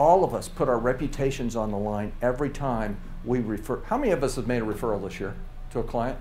all of us put our reputations on the line every time we refer. How many of us have made a referral this year to a client?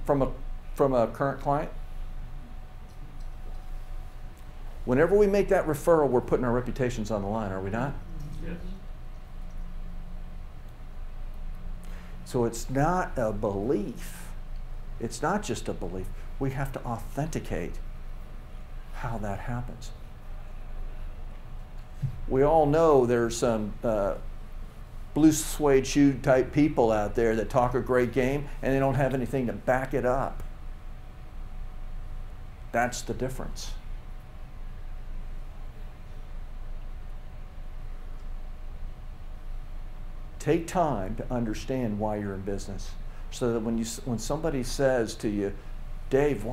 From a current client? Whenever we make that referral, we're putting our reputations on the line, are we not? Yes. So it's not a belief. It's not just a belief. We have to authenticate how that happens. We all know there's some blue suede shoe type people out there that talk a great game and they don't have anything to back it up. That's the difference. Take time to understand why you're in business, so that when somebody says to you, Dave,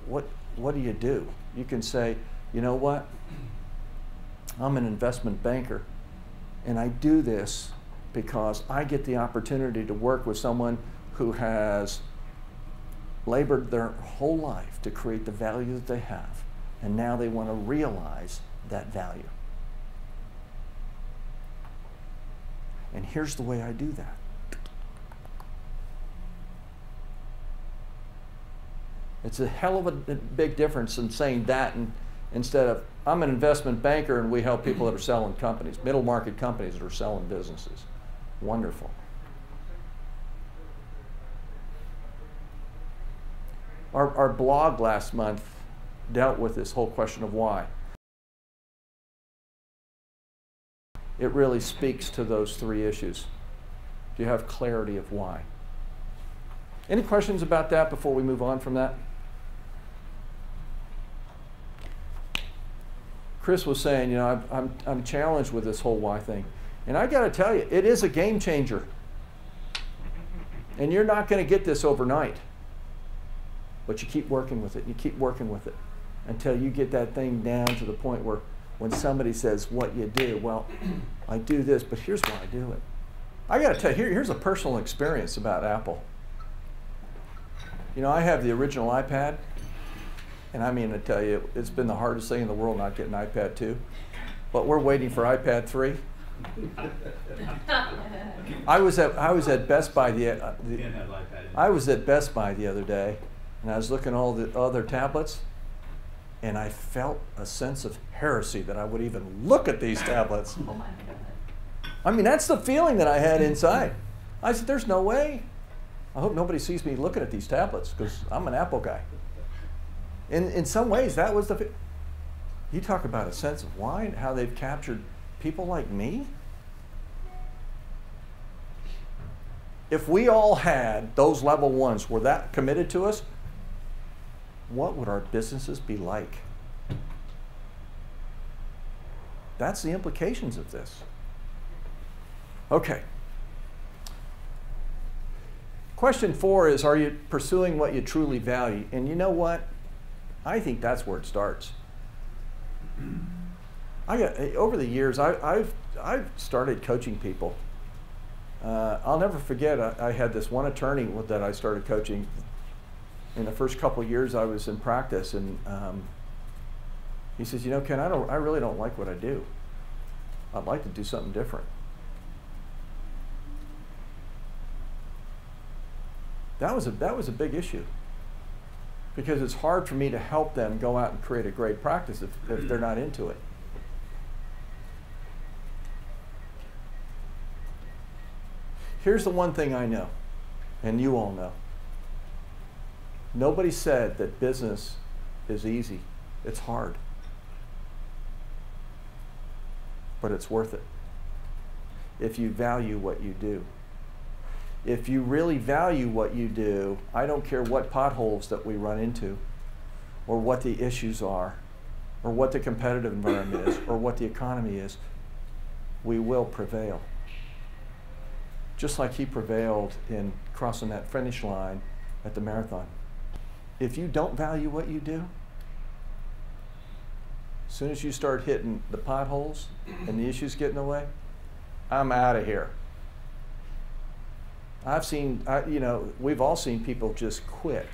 what do you do? You can say, you know what? I'm an investment banker, and I do this because I get the opportunity to work with someone who has labored their whole life to create the value that they have, and now they want to realize that value. And here's the way I do that. It's a hell of a big difference in saying that instead of, I'm an investment banker and we help people that are selling companies, middle market companies that are selling businesses. Wonderful. Our blog last month dealt with this whole question of why. It really speaks to those three issues. Do you have clarity of why? Any questions about that before we move on from that? Chris was saying, you know, I'm challenged with this whole why thing. And I got to tell you, it is a game changer. And you're not going to get this overnight. But you keep working with it, you keep working with it until you get that thing down to the point where when somebody says what you do, well, I do this, but here's why I do it. I got to tell you, here's a personal experience about Apple. You know, I have the original iPad, and I mean to tell you, it's been the hardest thing in the world not getting iPad 2, but we're waiting for iPad 3. I was at Best Buy I was at Best Buy the other day, and I was looking at all the other tablets, and I felt a sense of heresy that I would even look at these tablets. Oh my God. I mean, that's the feeling that I had inside. I said, there's no way. I hope nobody sees me looking at these tablets because I'm an Apple guy. In some ways, that was the... You talk about a sense of why and how they've captured people like me. If we all had those level ones were that committed to us, what would our businesses be like? That's the implications of this. Okay. Question 4 is, are you pursuing what you truly value? And you know what? I think that's where it starts. Over the years, I've started coaching people. I'll never forget, I had this one attorney that I started coaching. In the first couple of years I was in practice, and he says, you know, Ken, I really don't like what I do. I'd like to do something different. That was a big issue, because it's hard for me to help them go out and create a great practice if they're not into it. Here's the one thing I know, and you all know. Nobody said that business is easy. It's hard. But it's worth it if you value what you do. If you really value what you do, I don't care what potholes that we run into, or what the issues are, or what the competitive environment is, or what the economy is, we will prevail. Just like he prevailed in crossing that finish line at the marathon. If you don't value what you do, as soon as you start hitting the potholes and the issues get in the way, I'm out of here. I've seen, you know, we've all seen people just quit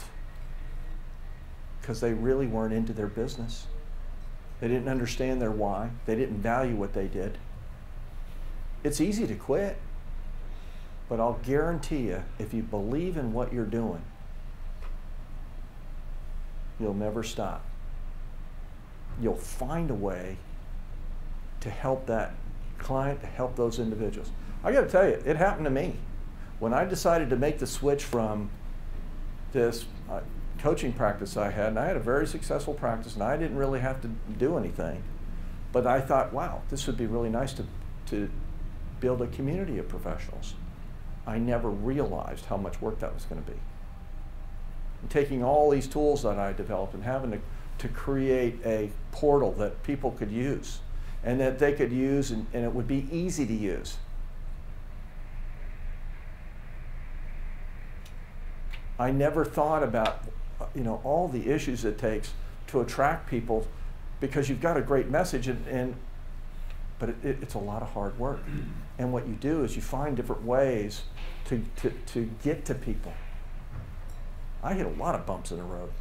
because they really weren't into their business. They didn't understand their why. They didn't value what they did. It's easy to quit, but I'll guarantee you, if you believe in what you're doing, you'll never stop. You'll find a way to help that client, to help those individuals. I got to tell you, it happened to me. When I decided to make the switch from this coaching practice I had, and I had a very successful practice, and I didn't really have to do anything, but I thought, wow, this would be really nice to build a community of professionals. I never realized how much work that was going to be. And taking all these tools that I developed and having to create a portal that people could use, and that they could use, and it would be easy to use. I never thought about, all the issues it takes to attract people, because you've got a great message, but it's a lot of hard work. And what you do is you find different ways to get to people. I hit a lot of bumps in the road.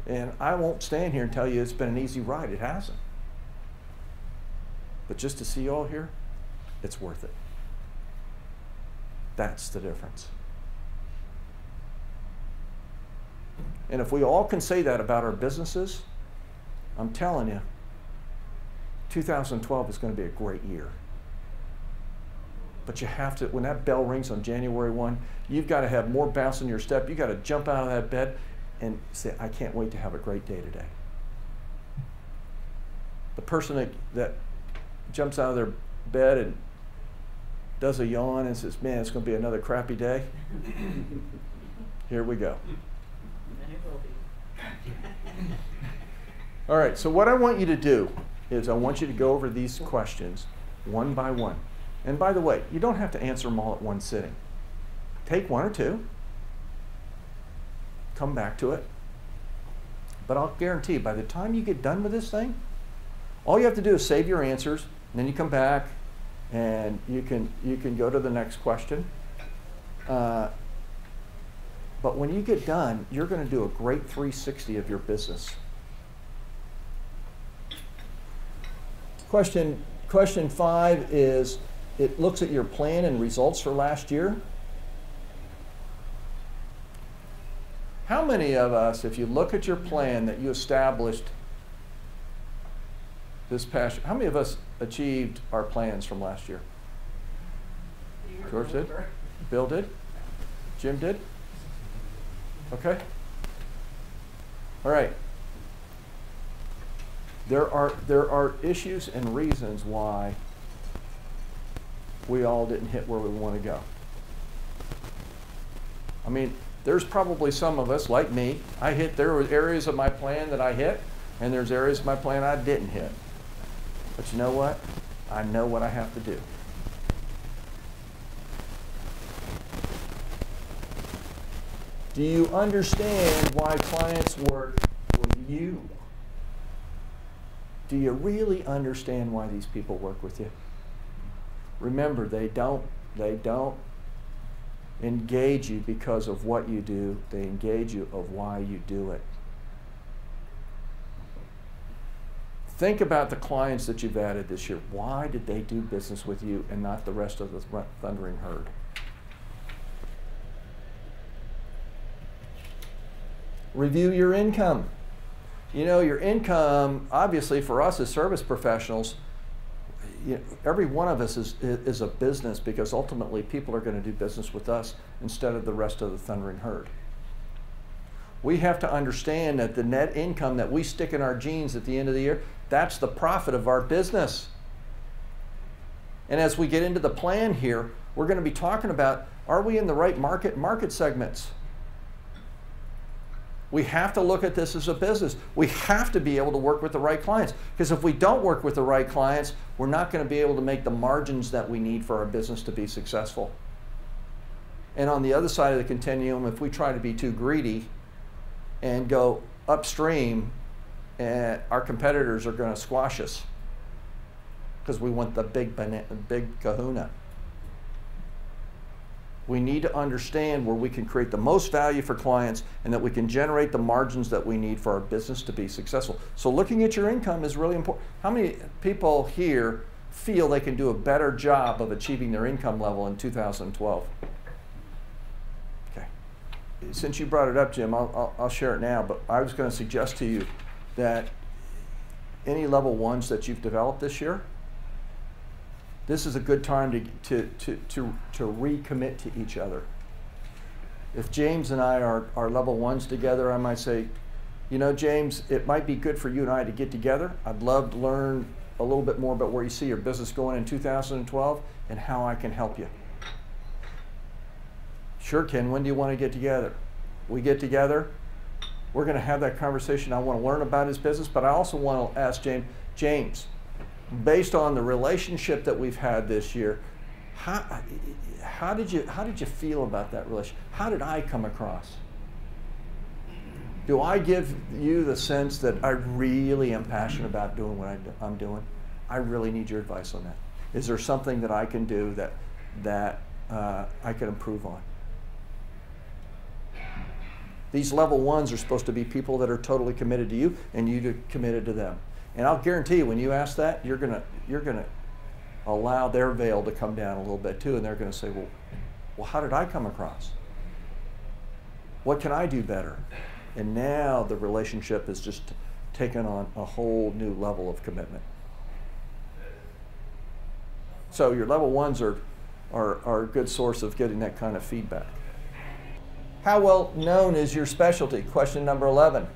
And I won't stand here and tell you it's been an easy ride. It hasn't. But just to see you all here, it's worth it. That's the difference. And if we all can say that about our businesses, I'm telling you, 2012 is going to be a great year. But you have to, when that bell rings on January 1, you've got to have more bounce in your step. You've got to jump out of that bed and say, I can't wait to have a great day today. The person that jumps out of their bed and does a yawn and says, man, it's going to be another crappy day. Here we go. And it will be. All right, so what I want you to do is I want you to go over these questions one by one. And by the way, you don't have to answer them all at one sitting. Take one or two, come back to it. But I'll guarantee you, by the time you get done with this thing, all you have to do is save your answers, and then you come back and you can go to the next question. But when you get done, you're going to do a great 360 of your business. Question 5 is, it looks at your plan and results for last year. How many of us, if you look at your plan that you established this past year, how many of us achieved our plans from last year? George did? Bill did? Jim did? Okay. All right. There are issues and reasons why we all didn't hit where we want to go. I mean, there's probably some of us, like me, there were areas of my plan that I hit, and there's areas of my plan I didn't hit. But you know what? I know what I have to do. Do you understand why clients work with you? Do you really understand why these people work with you? Remember, they don't engage you because of what you do. They engage you of why you do it. Think about the clients that you've added this year. Why did they do business with you and not the rest of the thundering herd? Review your income. You know, your income, obviously for us as service professionals, every one of us is a business, because ultimately people are going to do business with us instead of the rest of the thundering herd. We have to understand that the net income that we stick in our jeans at the end of the year, that's the profit of our business. And as we get into the plan here, we're going to be talking about, are we in the right market segments? We have to look at this as a business. We have to be able to work with the right clients, because if we don't work with the right clients, we're not going to be able to make the margins that we need for our business to be successful. And on the other side of the continuum, if we try to be too greedy and go upstream, our competitors are going to squash us because we want the big kahuna. We need to understand where we can create the most value for clients and that we can generate the margins that we need for our business to be successful. So looking at your income is really important. How many people here feel they can do a better job of achieving their income level in 2012? Okay. Since you brought it up, Jim, I'll share it now, but I was going to suggest to you that any level ones that you've developed this year, this is a good time to recommit to each other. If James and I are level ones together, I might say, you know, James, it might be good for you and I to get together. I'd love to learn a little bit more about where you see your business going in 2012 and how I can help you. Sure, Ken, when do you want to get together? We get together, we're going to have that conversation. I want to learn about his business, but I also want to ask James, based on the relationship that we've had this year, how did you feel about that relationship? How did I come across? Do I give you the sense that I really am passionate about doing what I'm doing? I really need your advice on that. Is there something that I can do that I can improve on? These level ones are supposed to be people that are totally committed to you and you committed to them. And I'll guarantee you, when you ask that, you're gonna allow their veil to come down a little bit too, and they're gonna say, well, how did I come across? What can I do better? And now the relationship has just taken on a whole new level of commitment. So your level ones are a good source of getting that kind of feedback. How well known is your specialty? Question number 11.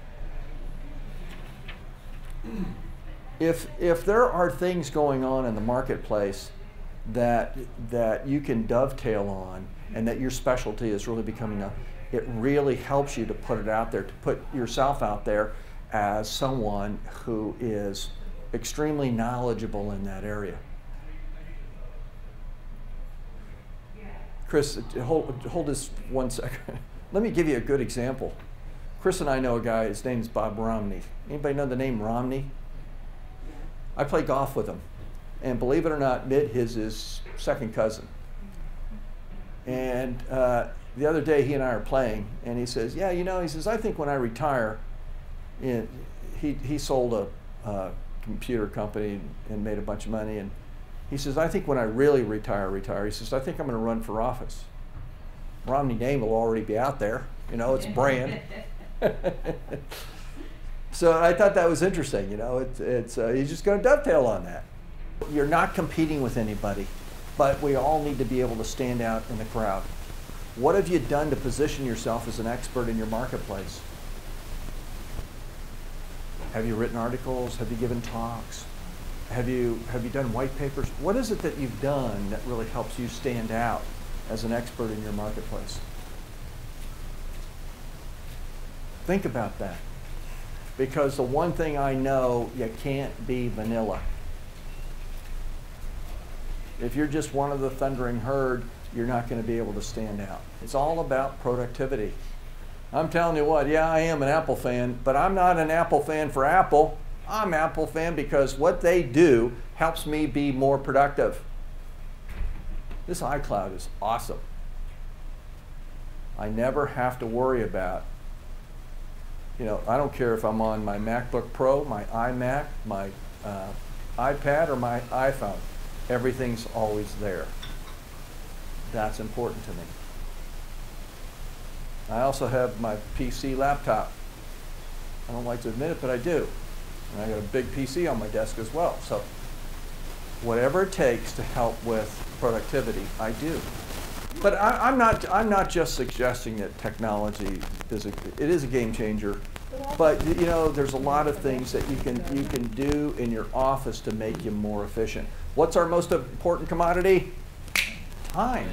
If there are things going on in the marketplace that you can dovetail on and that your specialty is really becoming it really helps you to put it out there, to put yourself out there as someone who is extremely knowledgeable in that area. Chris, hold this 1 second. Let me give you a good example. Chris and I know a guy, his name's Bob Romney. Anybody know the name Romney? I play golf with him. And believe it or not, Mitt is his second cousin. And the other day he and I are playing, and he says, yeah, you know, he says, I think when I retire, he sold a computer company and made a bunch of money, and he says, I think when I really retire, he says, I think I'm going to run for office. Romney name will already be out there, you know, it's a brand. So I thought that was interesting, you know, he's just going to dovetail on that. You're not competing with anybody, but we all need to be able to stand out in the crowd. What have you done to position yourself as an expert in your marketplace? Have you written articles? Have you given talks? Have you done white papers? What is it that you've done that really helps you stand out as an expert in your marketplace? Think about that. Because the one thing I know, you can't be vanilla. If you're just one of the thundering herd, you're not going to be able to stand out. It's all about productivity. I'm telling you what, yeah, I am an Apple fan, but I'm not an Apple fan for Apple. I'm an Apple fan because what they do helps me be more productive. This iCloud is awesome. I never have to worry about, you know, I don't care if I'm on my MacBook Pro, my iMac, my iPad, or my iPhone. Everything's always there. That's important to me. I also have my PC laptop. I don't like to admit it, but I do. And I got a big PC on my desk as well. So whatever it takes to help with productivity, I do. But I'm not just suggesting that technology is a game changer. But you know, there's a lot of things that you can do in your office to make you more efficient. What's our most important commodity? Time.